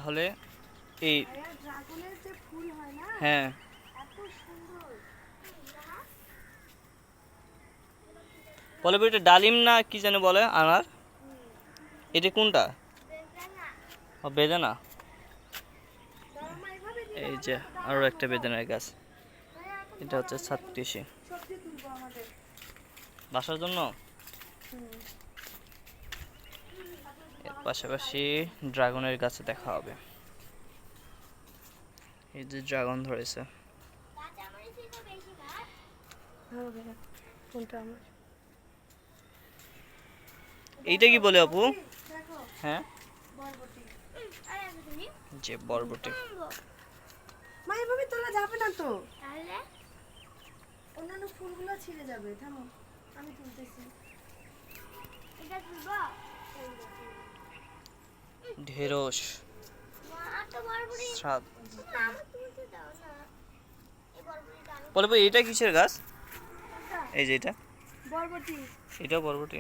তাহলে এই ড্রাগনের যে ফুল হয় না, হ্যাঁ এত সুন্দর। বলে এটা ডালিম না কি যেন বলে আনার, এটা কোনটা? ও বেদানা। মা এভাবে দিলে এই হবে যে না তো, আরো দাঁড়াও একটা তো। বেদানার গাছ, ভাইয়া, এখন এটা বলো, হচ্ছে আমরা এখন 36 সবজি তুলবো আমাদের। বাসার জন্য। হুম। এর পাশাপাশি ড্রাগনের গাছে দেখা হবে। এই যে ড্রাগন ধরেছে। ধরো ভাইয়া, কোনটা আমার? এইটা কি বলে আপু? বরবটি, দেখো হ্যাঁ বরবটি। যে বরবটি। মা এভাবে তোলা যাবে না তো, অন্যান্য ফুলগুলো ছিঁড়ে যাবে। থামো, আমি তুলতেছি। ঢেঁড়স স্বাদ। বলে ভাই এটা কিসের গাছ? কোনটা? এই যে এটা, বরবটি। এটা বরবটি।